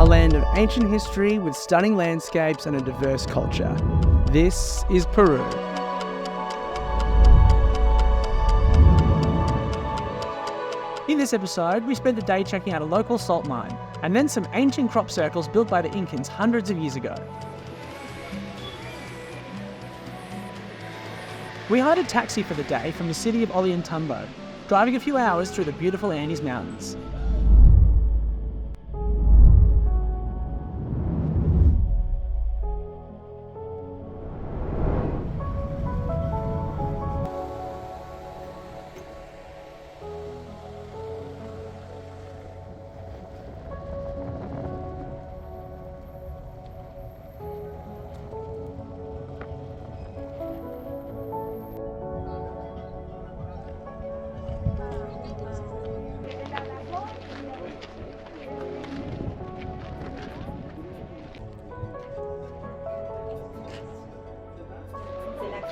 land of ancient history with stunning landscapes and a diverse culture. This is Peru. In this episode, we spent the day checking out a local salt mine, and then some ancient crop circles built by the Incans hundreds of years ago. We hired a taxi for the day from the city of Ollantaytambo, driving a few hours through the beautiful Andes Mountains.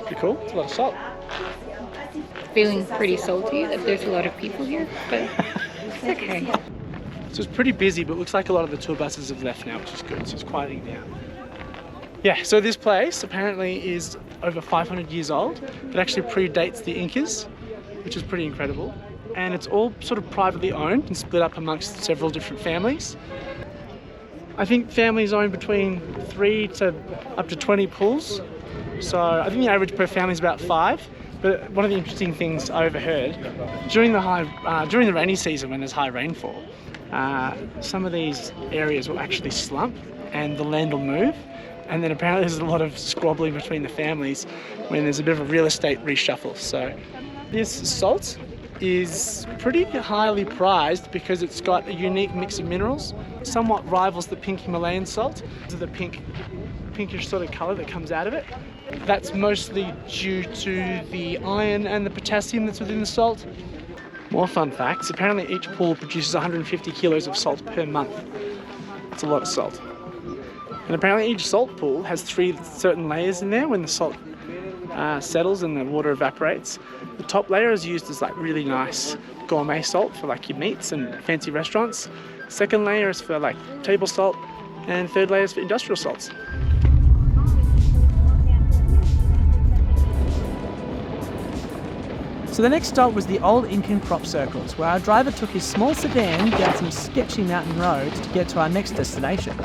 Pretty cool. It's a lot of salt. Feeling pretty salty that there's a lot of people here, but it's okay. So it's pretty busy, but it looks like a lot of the tour buses have left now, which is good. So it's quieting down. Yeah, so this place apparently is over 500 years old. It actually predates the Incas, which is pretty incredible. And it's all sort of privately owned and split up amongst several different families. I think families own between 3 to up to 20 pools. So I think the average per family is about 5. But one of the interesting things I overheard, during the rainy season when there's high rainfall, some of these areas will actually slump and the land will move. And then apparently there's a lot of squabbling between the families when there's a bit of a real estate reshuffle. So this salt is pretty highly prized because it's got a unique mix of minerals, somewhat rivals the pink Himalayan salt. The pinkish sort of colour that comes out of it. That's mostly due to the iron and the potassium that's within the salt. More fun facts, apparently each pool produces 150 kilos of salt per month. It's a lot of salt. And apparently each salt pool has 3 certain layers in there when the salt settles and the water evaporates. The top layer is used as like really nice gourmet salt for like your meats and fancy restaurants. Second layer is for like table salt, and third layer is for industrial salts. So the next stop was the old Incan crop circles, where our driver took his small sedan down some sketchy mountain roads to get to our next destination.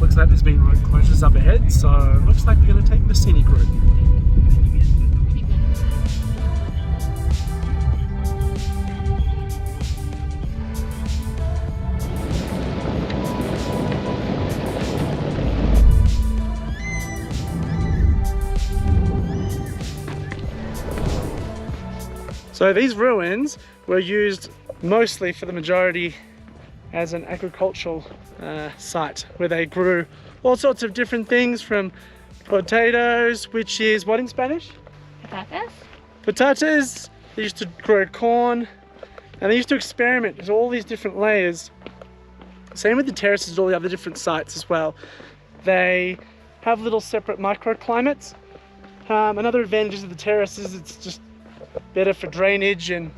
Looks like there's been road closures up ahead, so it looks like we're going to take the scenic route. So these ruins were used mostly for the majority as an agricultural site where they grew all sorts of different things, from potatoes, which is what in Spanish? Patatas? Patatas. They used to grow corn, and they used to experiment with all these different layers. Same with the terraces, all the other different sites as well. They have little separate microclimates. Another advantage of the terraces, it's just better for drainage, and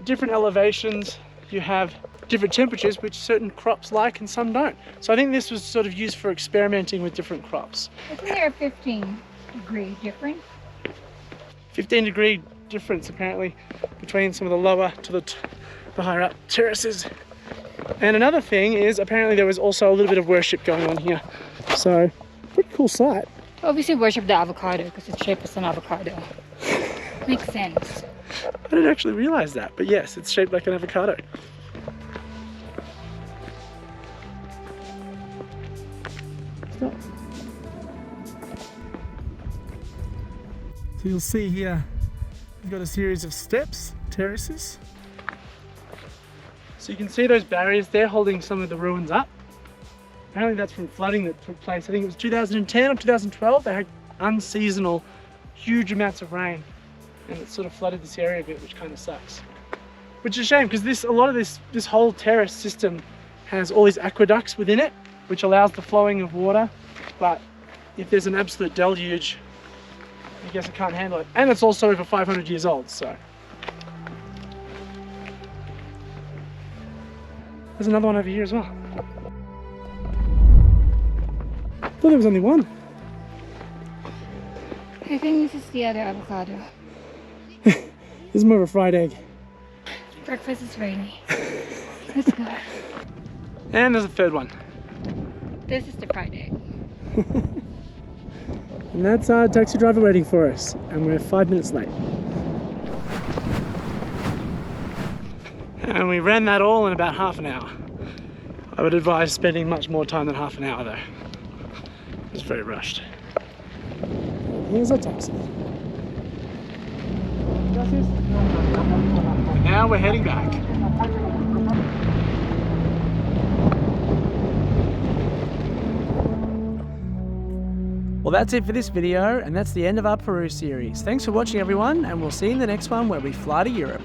different elevations you have different temperatures which certain crops like and some don't. So I think this was sort of used for experimenting with different crops. Isn't there a 15-degree difference? 15-degree difference apparently between some of the lower to the higher up terraces. And another thing is apparently there was also a little bit of worship going on here. So pretty cool site. Obviously worship the avocado because it's shaped as an avocado. Makes sense. I didn't actually realize that, but yes, it's shaped like an avocado. So you'll see here, we've got a series of steps, terraces. So you can see those barriers there holding some of the ruins up. Apparently that's from flooding that took place. I think it was 2010 or 2012. They had unseasonal, huge amounts of rain, and it sort of flooded this area a bit, which kind of sucks. Which is a shame, because a lot of this whole terrace system has all these aqueducts within it, which allows the flowing of water. But if there's an absolute deluge, I guess it can't handle it. And it's also over 500 years old, so There's another one over here as well. I thought there was only one. I think this is the other avocado. This is more of a fried egg. Breakfast is ready. Let's go. And there's a third one. This is the fried egg. And that's our taxi driver waiting for us. And we're 5 minutes late. And we ran that all in about half an hour. I would advise spending much more time than half an hour though. It was very rushed. Here's our taxi. And now we're heading back. Well, that's it for this video, and that's the end of our Peru series. Thanks for watching, everyone, and we'll see you in the next one where we fly to Europe.